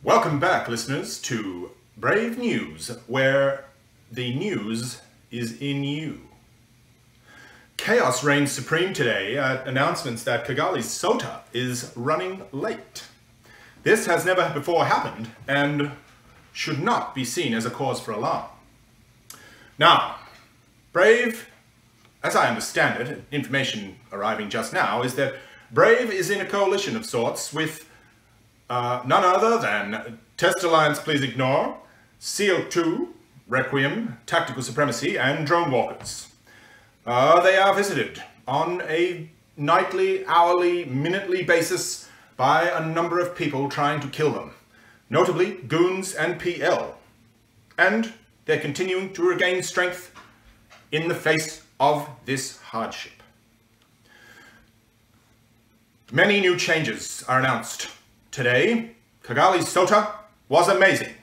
Welcome back, listeners, to Brave News, where the news is in you. Chaos reigns supreme today at announcements that Kigali's Sota is running late. This has never before happened and should not be seen as a cause for alarm. Now, Brave, as I understand it, information arriving just now, is that Brave is in a coalition of sorts with none other than Test Alliance Please Ignore, CO2, Requiem, Tactical Supremacy, and Drone Walkers. They are visited on a nightly, hourly, minutely basis by a number of people trying to kill them, notably Goons and PL. And they're continuing to regain strength in the face of this hardship. Many new changes are announced. Today, Kigali's Sota was amazing.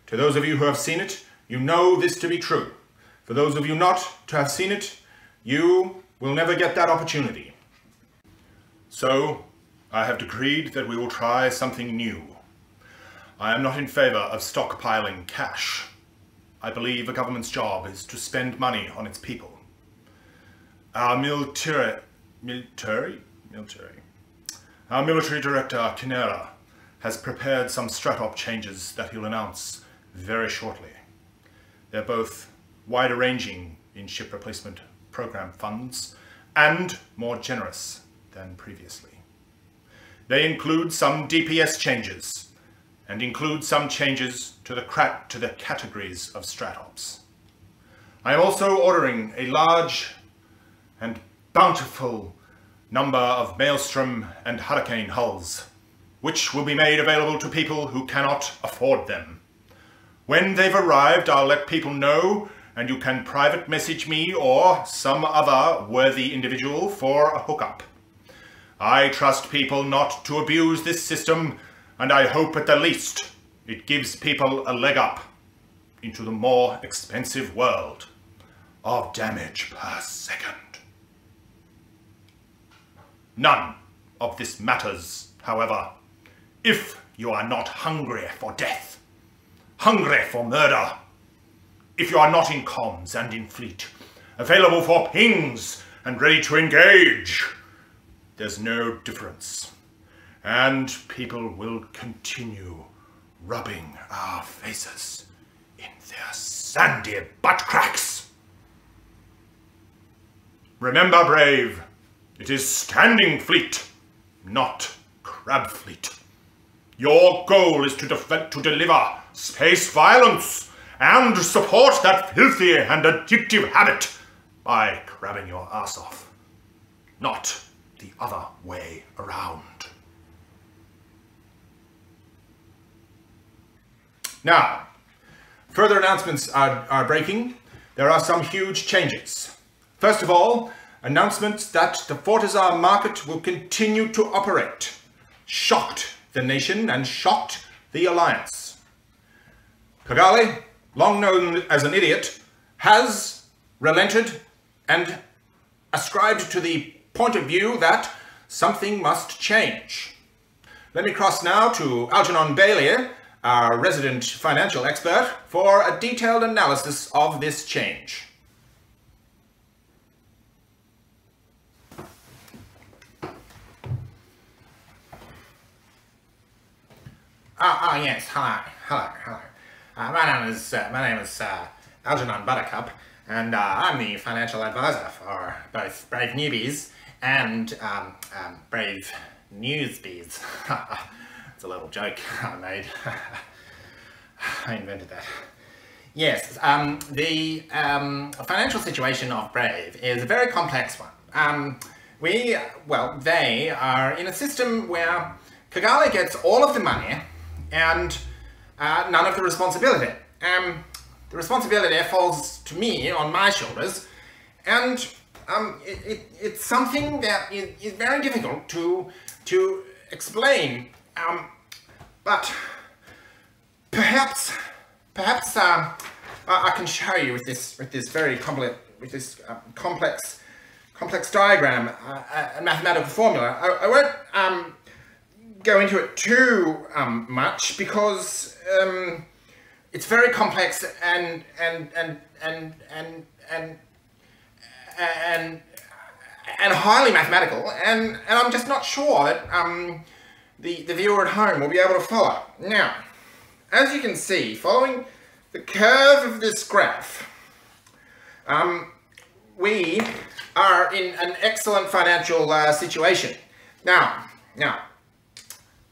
To those of you who have seen it, you know this to be true. For those of you not to have seen it, you will never get that opportunity. So, I have decreed that we will try something new. I am not in favor of stockpiling cash. I believe a government's job is to spend money on its people. Our military director, Kinera, has prepared some strat-op changes that he'll announce very shortly. They're both wider-ranging in ship replacement program funds and more generous than previously. They include some DPS changes and include some changes to the categories of strat-ops. I am also ordering a large and bountiful number of Maelstrom and Hurricane hulls, which will be made available to people who cannot afford them. When they've arrived, I'll let people know, and you can private message me or some other worthy individual for a hookup. I trust people not to abuse this system, and I hope at the least it gives people a leg up into the more expensive world of damage per second. None of this matters, however, if you are not hungry for death, hungry for murder, if you are not in comms and in fleet, available for pings and ready to engage. There's no difference, and people will continue rubbing our faces in their sandy butt cracks. Remember, Brave, it is standing fleet, not crab fleet. Your goal is to deliver space violence and support that filthy and addictive habit by crabbing your ass off, not the other way around. Now, further announcements are breaking. There are some huge changes. First of all, announcements that the Fortizar market will continue to operate. Shocked the nation and shocked the Alliance. Kigali, long known as an idiot, has relented and ascribed to the point of view that something must change. Let me cross now to Algernon Bailey, our resident financial expert, for a detailed analysis of this change. Yes, hello. My name is Algernon Buttercup, and I'm the financial advisor for both Brave Newbies and Brave Newsbees. It's a little joke I made. I invented that. Yes, the financial situation of Brave is a very complex one. They are in a system where Kigali gets all of the money and none of the responsibility. The responsibility falls to me, on my shoulders, and it's something that is very difficult to explain. But perhaps I can show you with this very complex diagram, a mathematical formula. I won't go into it too much because it's very complex and highly mathematical, and I'm just not sure that the viewer at home will be able to follow. Now, as you can see, following the curve of this graph, we are in an excellent financial situation. Now,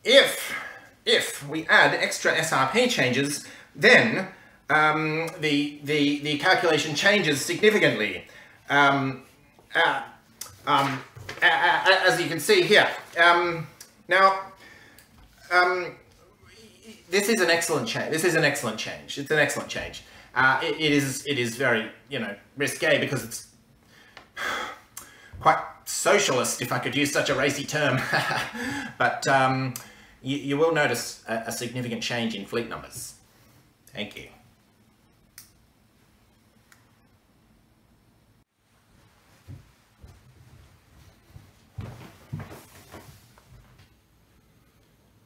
if we add extra SRP changes, then the calculation changes significantly. As you can see here. This is an excellent change. It's an excellent change. It is very, risque because it's quite socialist, if I could use such a racy term. But you will notice a significant change in fleet numbers. Thank you.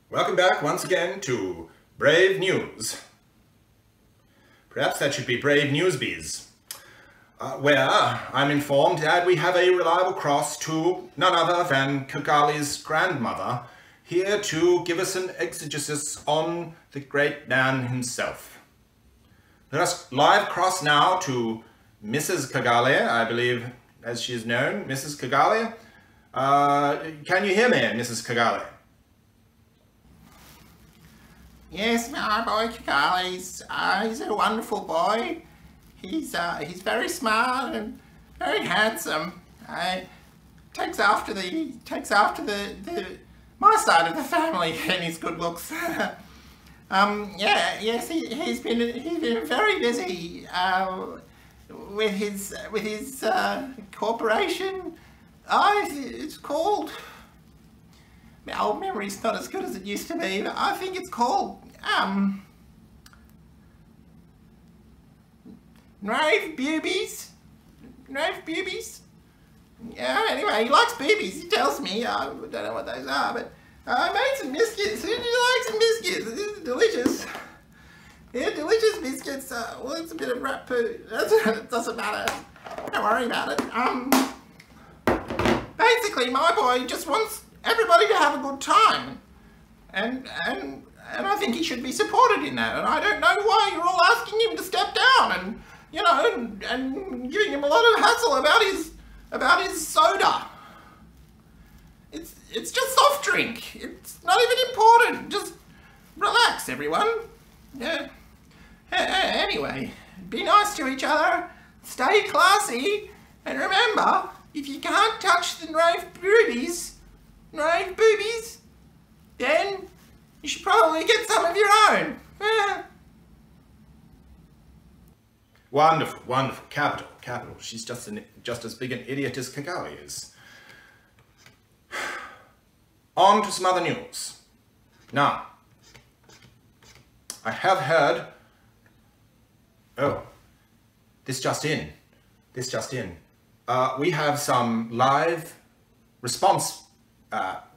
Welcome back once again to Brave News. Perhaps that should be Brave Newsbees, where I'm informed that we have a reliable cross to none other than Kigali's grandmother, here to give us an exegesis on the great man himself. Let us live cross now to Mrs. Kigali, I believe as she is known, Mrs. Kigali. Can you hear me, Mrs. Kigali? Yes, my boy Kigali, he's a wonderful boy. He's very smart and very handsome. Takes after my side of the family in his good looks. He's been very busy with his corporation. It's called. My old memory's not as good as it used to be, but I think it's called Rave Boobies. Yeah, anyway, he likes boobies, he tells me. I don't know what those are, but I made some biscuits. Who do you like some biscuits? This is delicious. Yeah, delicious biscuits. Well, it's a bit of rat poo. It doesn't matter. Don't worry about it. Basically, my boy just wants everybody to have a good time, and I think he should be supported in that. And I don't know why you're all asking him to step down and and giving him a lot of hassle about his soda. It's just soft drink. It's not even important. Just relax, everyone. Yeah. Anyway, be nice to each other. Stay classy, and remember, if you can't touch the rave boobies, then you should probably get some of your own. Wonderful, wonderful. Capital. She's just as big an idiot as Kigali is. On to some other news. Now, I have heard... Oh, this just in. We have some live response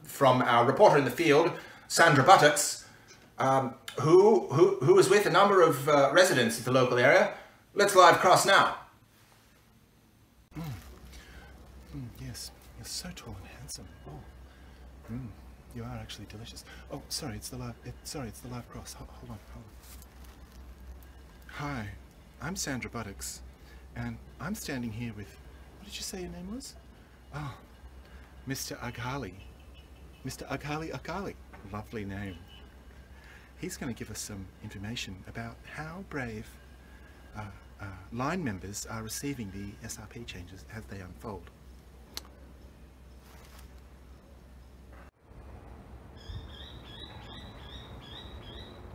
from our reporter in the field, Sandra Buttocks, who is with a number of residents of the local area. Let's live cross now. Yes, you're so tall and handsome. Oh, you are actually delicious. Oh, sorry, it's the live. It's the live cross. Hold on. Hi, I'm Sandra Buttocks, and I'm standing here with. What did you say your name was? Oh, Mr. Aghali. Mr. Aghali. Lovely name. He's going to give us some information about how brave line members are receiving the SRP changes as they unfold.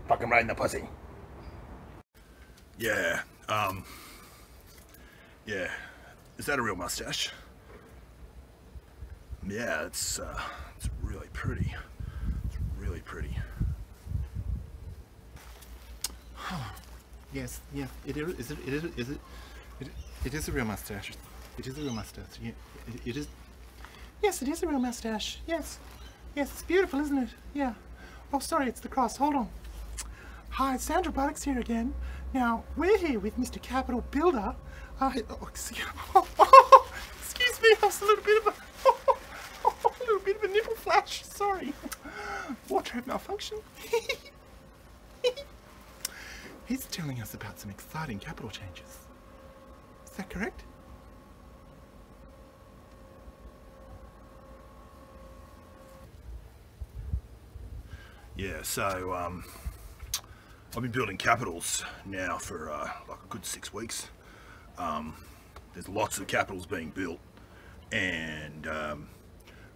Fucking right in the pussy. Yeah, yeah. Is that a real mustache? Yeah, it's really pretty. It's really pretty. Yes, yeah, it is a real mustache. It is a real mustache. Yeah, it is. Yes, it is a real mustache. Yes. Yes, it's beautiful, isn't it? Yeah. Oh, sorry, it's the cross. Hold on. Hi, Sandra Buttocks here again. Now, we're here with Mr. Capital Builder. Excuse me, that's a little bit of a nipple flash. Sorry. Wardrobe malfunction. He's telling us about some exciting capital changes. Is that correct? Yeah, so I've been building capitals now for like a good 6 weeks. There's lots of capitals being built, and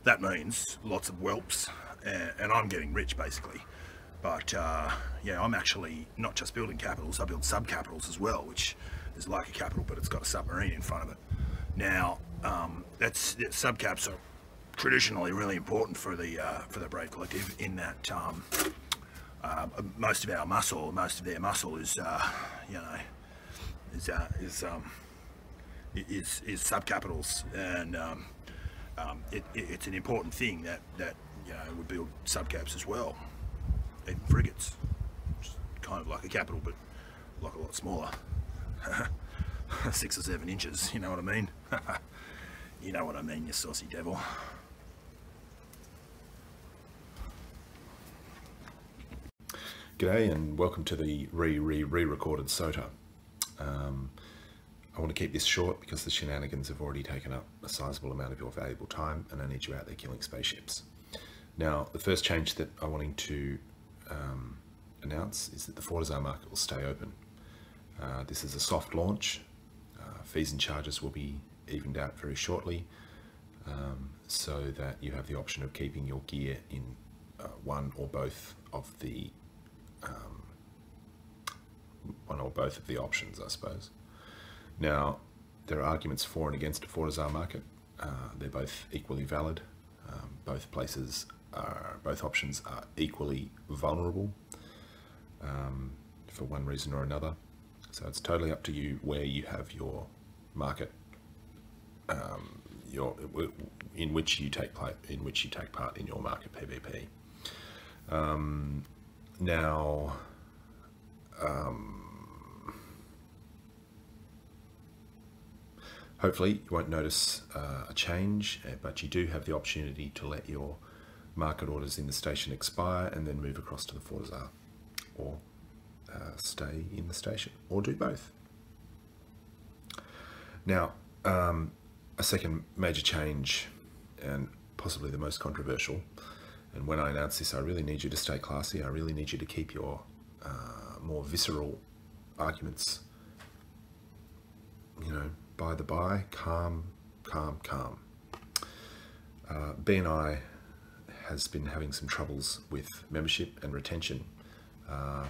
that means lots of whelps, and I'm getting rich basically. But yeah, I'm actually not just building capitals, I build sub-capitals as well, which is like a capital but it's got a submarine in front of it. Now, sub-caps are traditionally really important for the Brave Collective, in that most of their muscle is sub-capitals, and it's an important thing that we build sub-caps as well, and frigates, which is kind of like a capital but like a lot smaller. 6 or 7 inches, you know what I mean? You know what I mean, you saucy devil. G'day and welcome to the re-recorded Sota. I want to keep this short because the shenanigans have already taken up a sizable amount of your valuable time, and I need you out there killing spaceships. Now, the first change that I'm wanting to announce is that the Fortizar market will stay open. This is a soft launch. Fees and charges will be evened out very shortly, so that you have the option of keeping your gear in one or both of the options, I suppose. Now, there are arguments for and against a Fortizar market. They're both equally valid. Both options are equally vulnerable for one reason or another. So it's totally up to you where you have your market, in which you take part in your market PvP. Now, hopefully you won't notice a change, but you do have the opportunity to let your market orders in the station expire and then move across to the Fortizar, or stay in the station, or do both. Now, a second major change, and possibly the most controversial, and when I announce this, I really need you to stay classy. I really need you to keep your more visceral arguments, by the by, calm. BNI has been having some troubles with membership and retention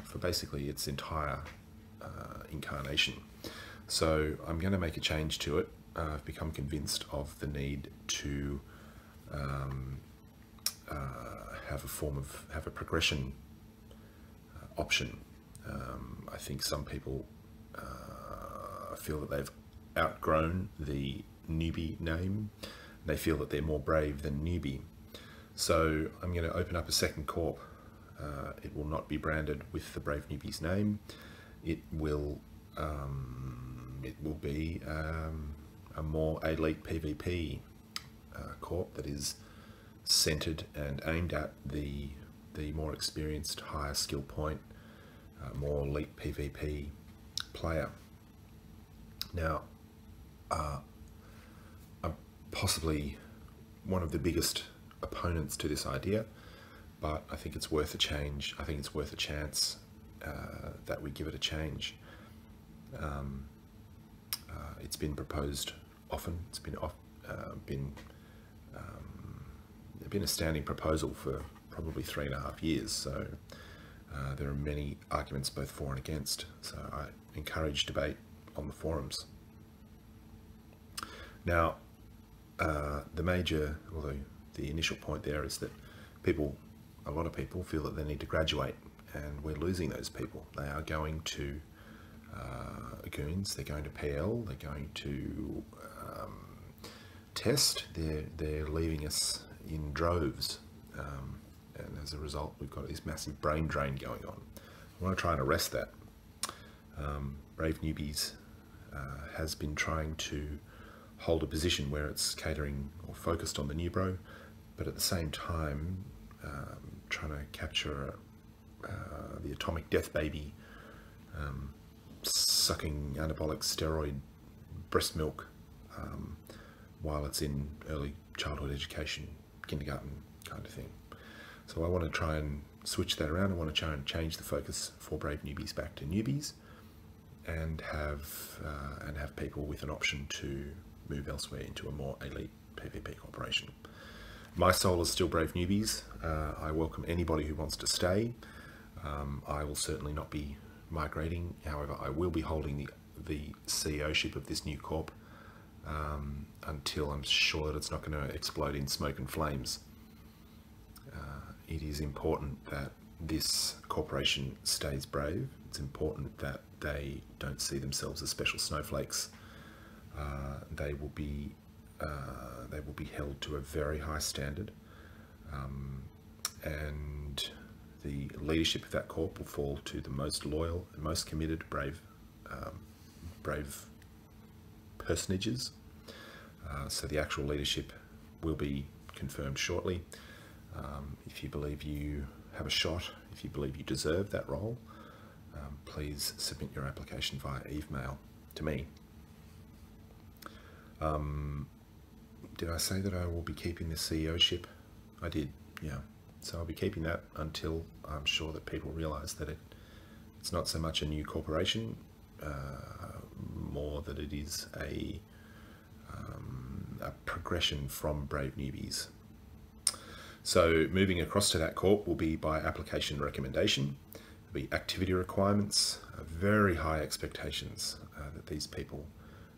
for basically its entire incarnation. So I'm going to make a change to it. I've become convinced of the need to have a progression option. I think some people feel that they've outgrown the newbie name. They feel that they're more brave than newbie. So I'm going to open up a second corp. It will not be branded with the Brave Newbies name. It will be a more elite PvP corp that is centered and aimed at the more experienced, higher skill point, more elite PvP player. Now, I'm possibly one of the biggest opponents to this idea, but I think it's worth a change. I think it's worth a chance that we give it a change. It's been proposed often. It's been a standing proposal for probably 3.5 years. So there are many arguments both for and against. So I encourage debate on the forums. Now, the initial point there is that a lot of people feel that they need to graduate, and we're losing those people. They are going to Goons, they're going to PL, they're going to test. They're leaving us in droves, and as a result we've got this massive brain drain going on. I want to try and arrest that. Brave Newbies has been trying to hold a position where it's catering or focused on the new bro, but at the same time trying to capture the atomic death baby sucking anabolic steroid breast milk while it's in early childhood education, kindergarten kind of thing. So I want to try and switch that around. I want to try and change the focus for Brave Newbies back to newbies, and have people with an option to move elsewhere into a more elite PvP corporation. My soul is still Brave Newbies. I welcome anybody who wants to stay. I will certainly not be migrating. However, I will be holding the CEO-ship of this new corp until I'm sure that it's not going to explode in smoke and flames. It is important that this corporation stays brave. It's important that they don't see themselves as special snowflakes. They will be held to a very high standard, and the leadership of that corp will fall to the most loyal and most committed brave personages. So the actual leadership will be confirmed shortly. If you believe you have a shot, if you believe you deserve that role, please submit your application via email to me. Did I say that I will be keeping the CEO-ship? I did, yeah. So I'll be keeping that until I'm sure that people realise that it's not so much a new corporation, more that it is a progression from Brave Newbies. So moving across to that corp will be by application recommendation. There'll be activity requirements, very high expectations that these people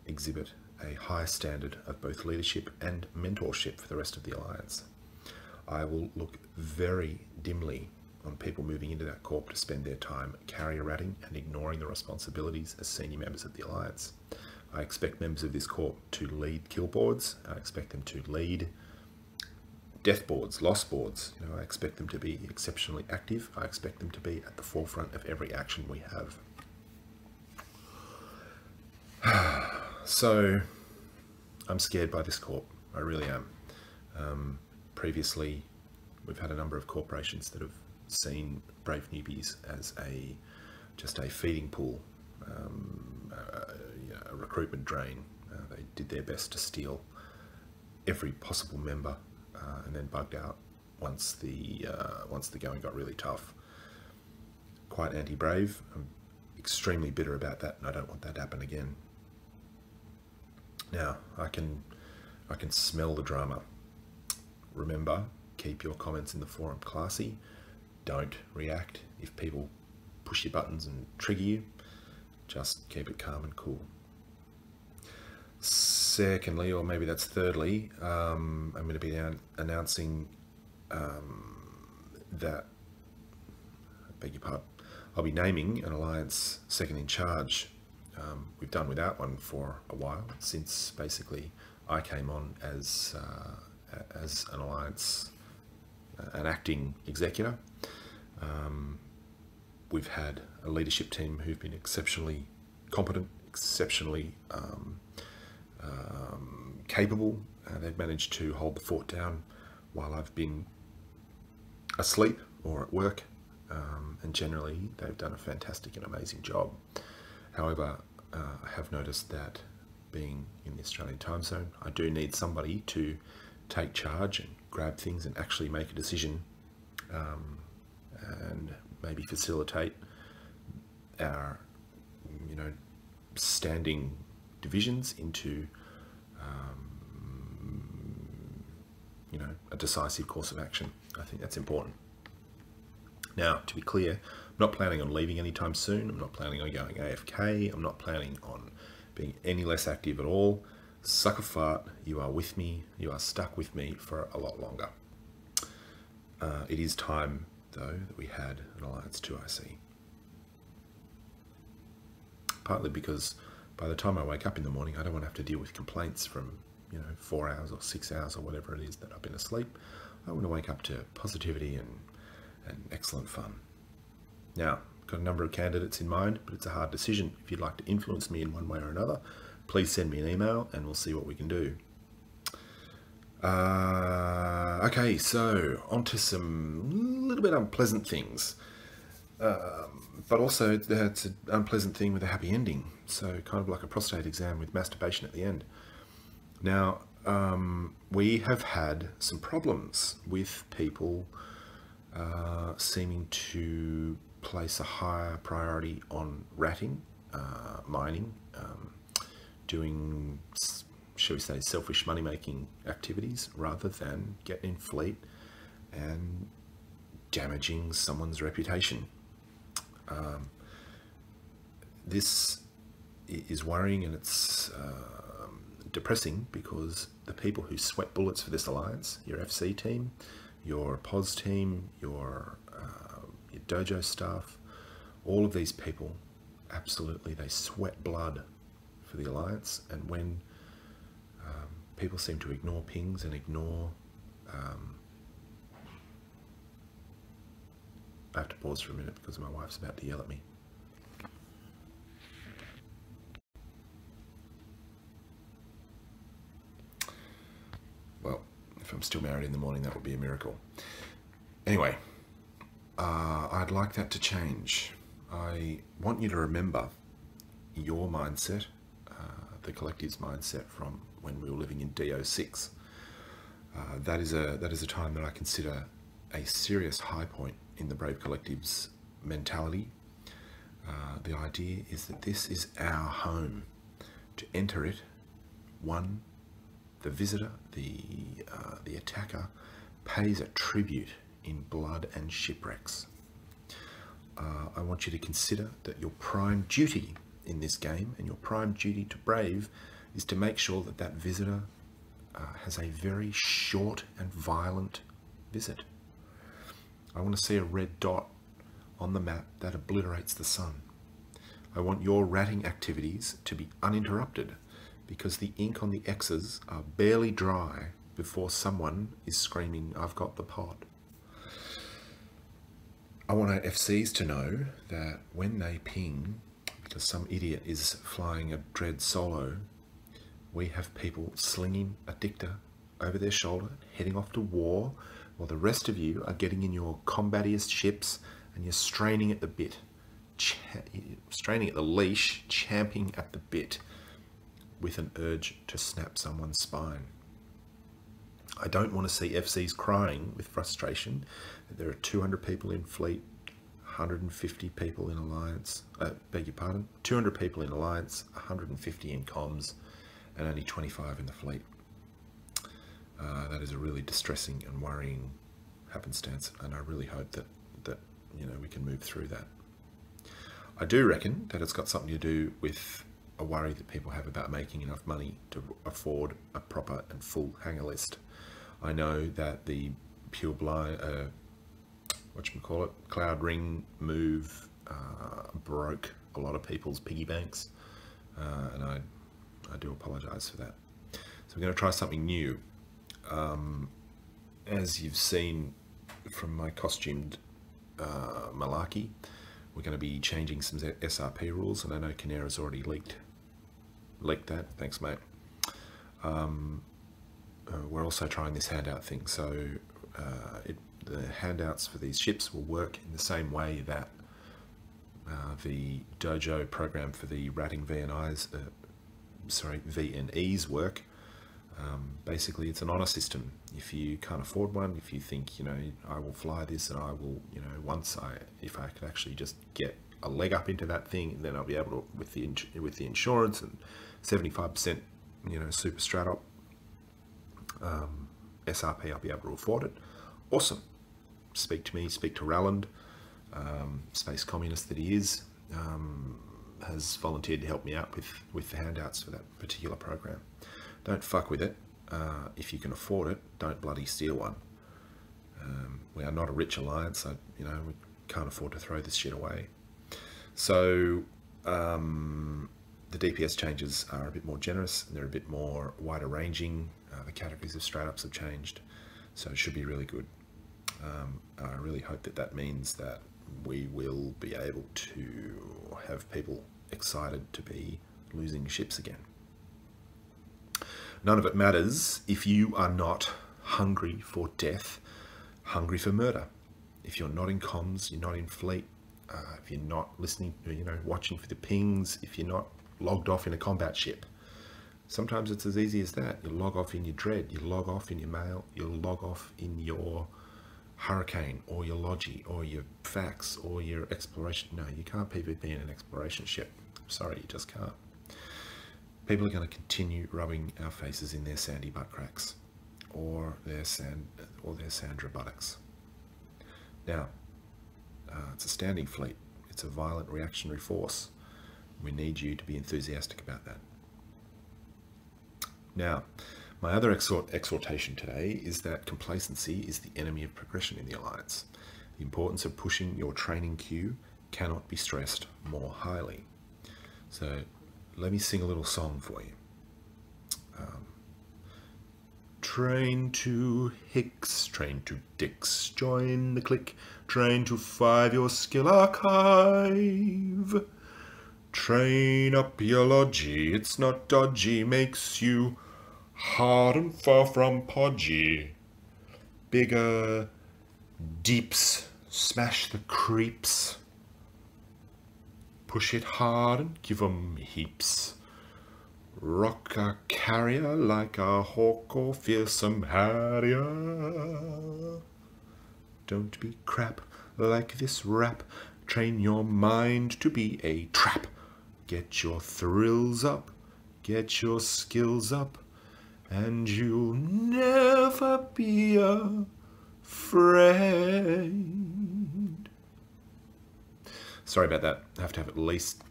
exhibit a high standard of both leadership and mentorship for the rest of the Alliance. I will look very dimly on people moving into that corp to spend their time carrier ratting and ignoring the responsibilities as senior members of the Alliance. I expect members of this corp to lead kill boards. I expect them to lead death boards, loss boards. I expect them to be exceptionally active. I expect them to be at the forefront of every action we have. So I'm scared by this corp. I really am. Previously, we've had a number of corporations that have seen Brave Newbies as just a feeding pool, a recruitment drain. They did their best to steal every possible member and then bugged out once the going got really tough. Quite anti-brave. I'm extremely bitter about that, and I don't want that to happen again. Now, I can smell the drama. Remember, keep your comments in the forum classy. Don't react if people push your buttons and trigger you. Just keep it calm and cool. Secondly, or maybe that's thirdly, I'm going to be announcing that, I beg your pardon, I'll be naming an Alliance second in charge. We've done without one for a while, since basically I came on as an Alliance, an acting executor. We've had a leadership team who've been exceptionally competent, exceptionally capable. They've managed to hold the fort down while I've been asleep or at work, and generally they've done a fantastic and amazing job. However, I have noticed that being in the Australian time zone, I do need somebody to take charge and grab things and actually make a decision, and maybe facilitate our, standing divisions into, a decisive course of action. I think that's important. Now, to be clear, I'm not planning on leaving anytime soon. I'm not planning on going AFK. I'm not planning on being any less active at all. Suck a fart, you are with me. You are stuck with me for a lot longer. It is time, though, that we had an Alliance 2IC. Partly because by the time I wake up in the morning, I don't want to have to deal with complaints from 4 hours or 6 hours or whatever it is that I've been asleep. I want to wake up to positivity and excellent fun. Now, I've got a number of candidates in mind, but it's a hard decision. If you'd like to influence me in one way or another, please send me an email and we'll see what we can do. Okay, so on to some little bit unpleasant things. But also it's an unpleasant thing with a happy ending. So kind of like a prostate exam with masturbation at the end. Now, we have had some problems with people seeming to place a higher priority on ratting, mining, doing, shall we say, selfish money-making activities rather than getting in fleet and damaging someone's reputation. This is worrying, and it's depressing, because the people who sweat bullets for this alliance, your FC team, your POS team, your dojo staff, all of these people, absolutely, they sweat blood for the alliance. And when people seem to ignore pings and ignore, I have to pause for a minute because my wife's about to yell at me. Well, if I'm still married in the morning, that would be a miracle. Anyway, I'd like that to change. I want you to remember your mindset, the collective's mindset from when we were living in DO6. That is a time that I consider a serious high point in the Brave Collective's mentality. The idea is that this is our home. To enter it, the visitor, the attacker, pays a tribute in blood and shipwrecks. I want you to consider that your prime duty in this game, and your prime duty to Brave, is to make sure that that visitor has a very short and violent visit. I want to see a red dot on the map that obliterates the sun. I want your ratting activities to be uninterrupted, because the ink on the X's are barely dry before someone is screaming, "I've got the pod." I want our FCs to know that when they ping, because some idiot is flying a dread solo, we have people slinging a dicta over their shoulder, heading off to war, while the rest of you are getting in your combatiest ships and you're straining at the bit, straining at the leash, champing at the bit, with an urge to snap someone's spine. I don't want to see FCs crying with frustration that there are 200 people in fleet, 150 people in alliance, beg your pardon, 200 people in alliance, 150 in comms, and only 25 in the fleet. That is a really distressing and worrying happenstance, and I really hope that we can move through that. I do reckon that it's got something to do with a worry that people have about making enough money to afford a proper and full hanger list. I know that the pure blind, cloud ring move broke a lot of people's piggy banks, and I do apologise for that. So we're going to try something new. As you've seen from my costumed malarkey, we're going to be changing some SRP rules, and I know Canera's already leaked that. Thanks, mate. We're also trying this handout thing, so the handouts for these ships will work in the same way that the dojo program for the ratting VNEs work. Basically, it's an honor system. If you can't afford one, if you think, I will fly this, and I will, if I could actually just get a leg up into that thing, then I'll be able to, with the insurance and 75%, super strat SRP, I'll be able to afford it. Awesome. Speak to me, speak to Ralland, space communist that he is, has volunteered to help me out with the handouts for that particular program. Don't fuck with it. If you can afford it, don't bloody steal one. We are not a rich alliance. We can't afford to throw this shit away. So the DPS changes are a bit more generous, and they're a bit more wider ranging. The categories of straight ups have changed. So it should be really good. I really hope that that means that we will be able to have people excited to be losing ships again. None of it matters if you are not hungry for death, hungry for murder. If you're not in comms, you're not in fleet, if you're not listening, watching for the pings, if you're not logged off in a combat ship. Sometimes it's as easy as that. You log off in your dread, you log off in your mail, you log off in your hurricane, or your logi, or your fax, or your exploration. No, you can't PvP in an exploration ship. Sorry, you just can't. People are going to continue rubbing our faces in their sandy butt cracks, or their Sandra buttocks. Now, it's a standing fleet. It's a violent reactionary force. We need you to be enthusiastic about that. Now, my other exhortation today is that complacency is the enemy of progression in the Alliance. The importance of pushing your training queue cannot be stressed more highly. So let me sing a little song for you. Train to Hicks, train to Dix, join the clique, train to 5 your skill archive. Train up your logi, it's not dodgy, makes you hard and far from podgy. Bigger deeps, smash the creeps. Push it hard and give 'em heaps. Rock a carrier like a hawk or fearsome harrier. Don't be crap like this rap. Train your mind to be a trap. Get your thrills up, get your skills up, and you'll never be afraid. Sorry about that. I have to have at least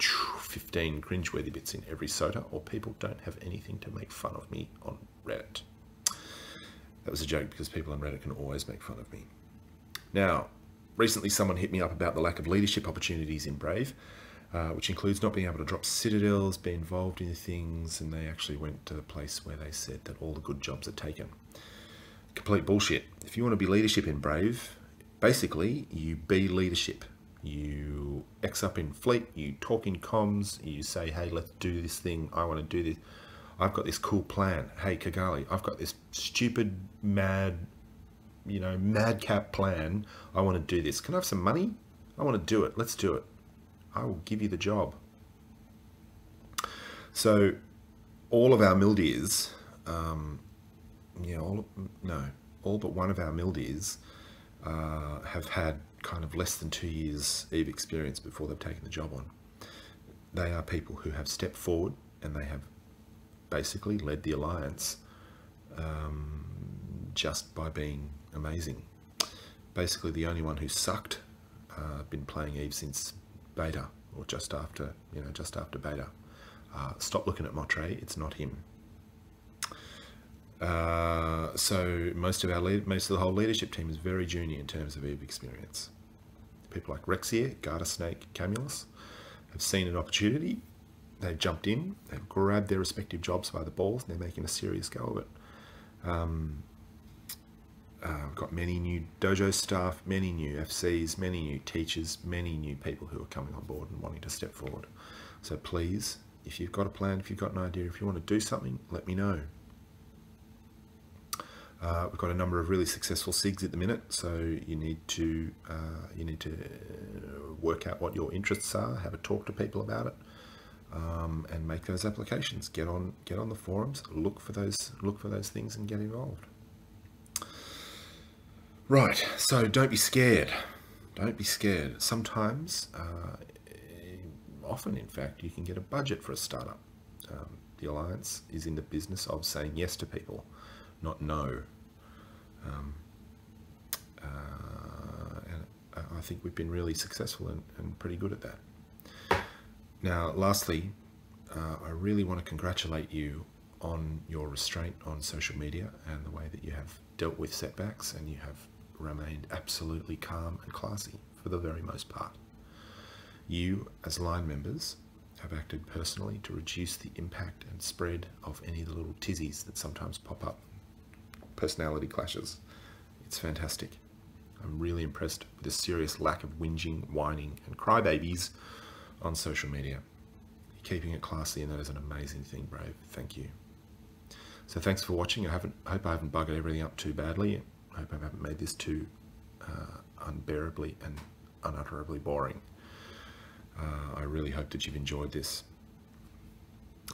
15 cringeworthy bits in every Sota, or people don't have anything to make fun of me on Reddit. That was a joke, because people on Reddit can always make fun of me. Now, recently someone hit me up about the lack of leadership opportunities in Brave, which includes not being able to drop citadels, be involved in things, and they actually went to the place where they said that all the good jobs are taken. Complete bullshit. If you want to be leadership in Brave, basically you be leadership. You X up in fleet, you talk in comms, you say, hey, let's do this thing, I want to do this, I've got this cool plan, hey Kigali, I've got this stupid, mad, madcap plan, I want to do this, can I have some money? I want to do it, let's do it, I will give you the job. So all of our mildeers, all but one of our mildeers have had kind of less than 2 years EVE experience before they've taken the job on. They are people who have stepped forward and they have basically led the Alliance just by being amazing. Basically the only one who sucked, been playing EVE since beta, or just after beta. Stop looking at Motre, it's not him. So most of the whole leadership team is very junior in terms of EVE experience. People like Rexier, Garter Snake, Camulus have seen an opportunity, they've jumped in, they've grabbed their respective jobs by the balls, and they're making a serious go of it. We've got many new dojo staff, many new FCs, many new teachers, many new people who are coming on board and wanting to step forward. So please, if you've got a plan, if you've got an idea, if you want to do something, let me know. We've got a number of really successful SIGs at the minute, so you need to work out what your interests are, have a talk to people about it, and make those applications. Get on the forums, look for those things, and get involved. Right, so don't be scared. Don't be scared. Sometimes, often in fact, you can get a budget for a startup. The Alliance is in the business of saying yes to people, not no. And I think we've been really successful and pretty good at that. Now, lastly, I really want to congratulate you on your restraint on social media and the way that you have dealt with setbacks, and you have remained absolutely calm and classy for the very most part. You, as line members, have acted personally to reduce the impact and spread of any of the little tizzies that sometimes pop up personality clashes. It's fantastic. I'm really impressed with the serious lack of whinging, whining, and crybabies on social media. You're keeping it classy, and that is an amazing thing, Brave. Thank you. So thanks for watching. I hope I haven't buggered everything up too badly. I hope I haven't made this too unbearably and unutterably boring. I really hope that you've enjoyed this.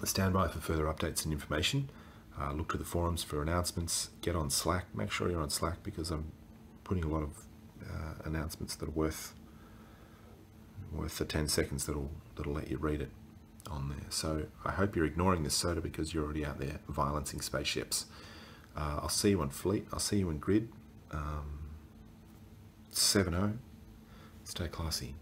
Stand by for further updates and information. Look to the forums for announcements. Get on Slack. Make sure you're on Slack, because I'm putting a lot of announcements that are worth the 10 seconds that'll let you read it on there. So I hope you're ignoring this Sota, because you're already out there violencing spaceships. I'll see you on Fleet. I'll see you in Grid. 7-0. Stay classy.